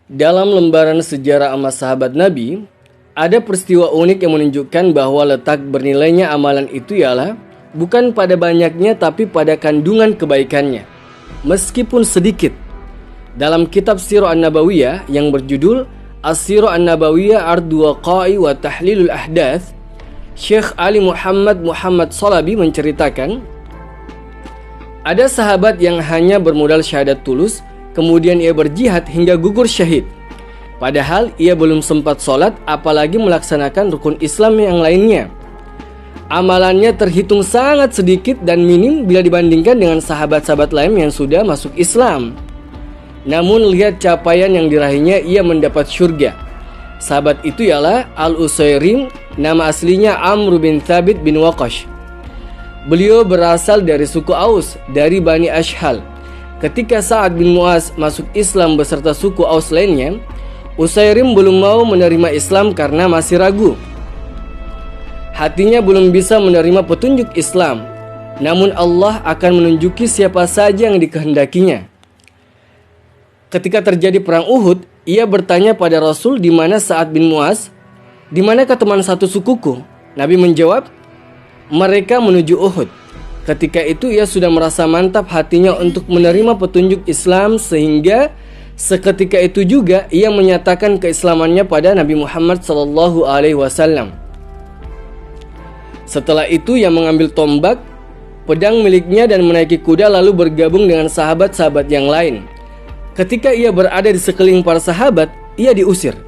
Dalam lembaran sejarah amal sahabat Nabi, ada peristiwa unik yang menunjukkan bahwa letak bernilainya amalan itu ialah bukan pada banyaknya tapi pada kandungan kebaikannya, meskipun sedikit. Dalam kitab Sirah An-Nabawiyah yang berjudul As-Sirah An-Nabawiyah Ardu Waqa'i wa Tahlilul Ahdath, Syekh Ali Muhammad Salabi menceritakan, ada sahabat yang hanya bermodal syahadat tulus, kemudian ia berjihad hingga gugur syahid. Padahal ia belum sempat sholat apalagi melaksanakan rukun Islam yang lainnya. Amalannya terhitung sangat sedikit dan minim bila dibandingkan dengan sahabat-sahabat lain yang sudah masuk Islam. Namun lihat capaian yang diraihnya, ia mendapat syurga. Sahabat itu ialah Al-Usairim, nama aslinya Amr bin Thabit bin Waqash. Beliau berasal dari suku Aus, dari Bani Ashhal. Ketika Sa'ad bin Mu'az masuk Islam beserta suku Aus lainnya, Usairim belum mau menerima Islam karena masih ragu. Hatinya belum bisa menerima petunjuk Islam. Namun Allah akan menunjuki siapa saja yang dikehendakinya. Ketika terjadi perang Uhud, ia bertanya pada Rasul, di mana Sa'ad bin Mu'az? Di manakah teman satu sukuku? Nabi menjawab, mereka menuju Uhud. Ketika itu ia sudah merasa mantap hatinya untuk menerima petunjuk Islam, sehingga seketika itu juga ia menyatakan keislamannya pada Nabi Muhammad SAW. Setelah itu ia mengambil tombak, pedang miliknya dan menaiki kuda lalu bergabung dengan sahabat-sahabat yang lain. Ketika ia berada di sekeliling para sahabat, ia diusir.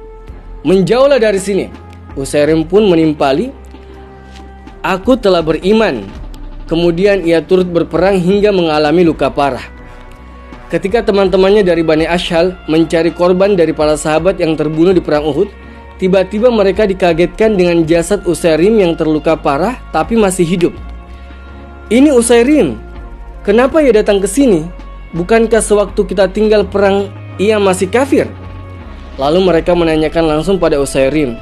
Menjauhlah dari sini. Usairim pun menimpali, aku telah beriman. Kemudian ia turut berperang hingga mengalami luka parah. Ketika teman-temannya dari Bani Ashhal mencari korban dari para sahabat yang terbunuh di perang Uhud, tiba-tiba mereka dikagetkan dengan jasad Usairim yang terluka parah tapi masih hidup. Ini Usairim, kenapa ia datang ke sini? Bukankah sewaktu kita tinggal perang ia masih kafir? Lalu mereka menanyakan langsung pada Usairim,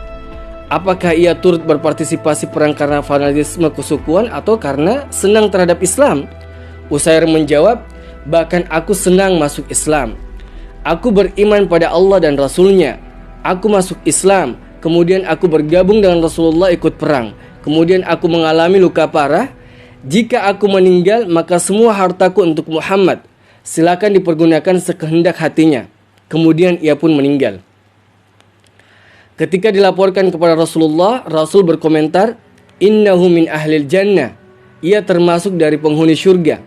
apakah ia turut berpartisipasi perang karena fanatisme kesukuan atau karena senang terhadap Islam? Usairim menjawab, bahkan aku senang masuk Islam. Aku beriman pada Allah dan Rasulnya. Aku masuk Islam, kemudian aku bergabung dengan Rasulullah ikut perang. Kemudian aku mengalami luka parah. Jika aku meninggal, maka semua hartaku untuk Muhammad. Silakan dipergunakan sekehendak hatinya. Kemudian ia pun meninggal. Ketika dilaporkan kepada Rasulullah, Rasul berkomentar, innahu min ahlil jannah. Ia termasuk dari penghuni syurga.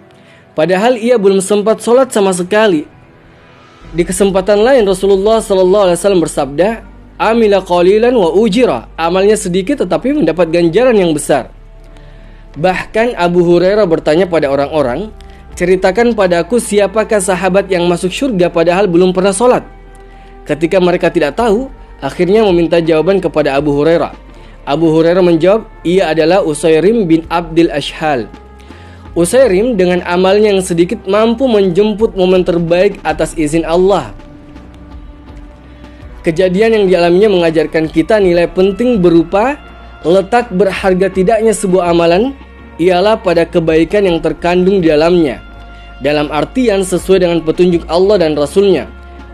Padahal ia belum sempat sholat sama sekali. Di kesempatan lain Rasulullah SAW bersabda, amila qalilan wa ujira. Amalnya sedikit tetapi mendapat ganjaran yang besar. Bahkan Abu Hurairah bertanya pada orang-orang, ceritakan padaku siapakah sahabat yang masuk syurga padahal belum pernah sholat. Ketika mereka tidak tahu, akhirnya meminta jawaban kepada Abu Hurairah. Abu Hurairah menjawab, ia adalah Usairim bin Abdil Ashhal. Usairim dengan amalnya yang sedikit mampu menjemput momen terbaik atas izin Allah. Kejadian yang dialaminya mengajarkan kita nilai penting berupa letak berharga tidaknya sebuah amalan ialah pada kebaikan yang terkandung di dalamnya, dalam artian sesuai dengan petunjuk Allah dan Rasulnya.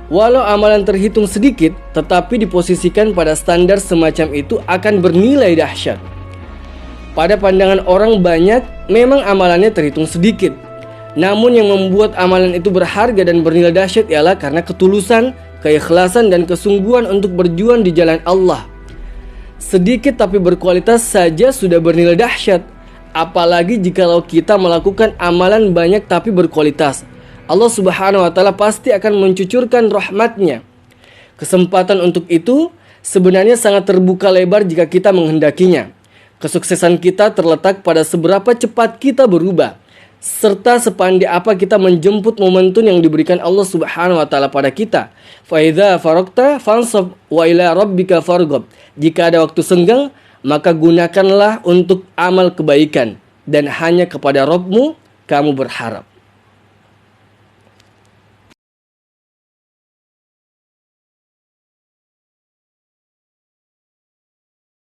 Walau amalan terhitung sedikit, tetapi diposisikan pada standar semacam itu akan bernilai dahsyat. Pada pandangan orang banyak, memang amalannya terhitung sedikit. Namun yang membuat amalan itu berharga dan bernilai dahsyat ialah karena ketulusan, keikhlasan dan kesungguhan untuk berjuang di jalan Allah. Sedikit tapi berkualitas saja sudah bernilai dahsyat. Apalagi jikalau kita melakukan amalan banyak tapi berkualitas. Allah Subhanahu wa Ta'ala pasti akan mencucurkan rahmatnya. Kesempatan untuk itu sebenarnya sangat terbuka lebar jika kita menghendakinya. Kesuksesan kita terletak pada seberapa cepat kita berubah, serta sepandai apa kita menjemput momentum yang diberikan Allah Subhanahu wa Ta'ala pada kita. Fa idza faragta fansab wa ila rabbika farghab. Jika ada waktu senggang, maka gunakanlah untuk amal kebaikan, dan hanya kepada Rabbmu kamu berharap.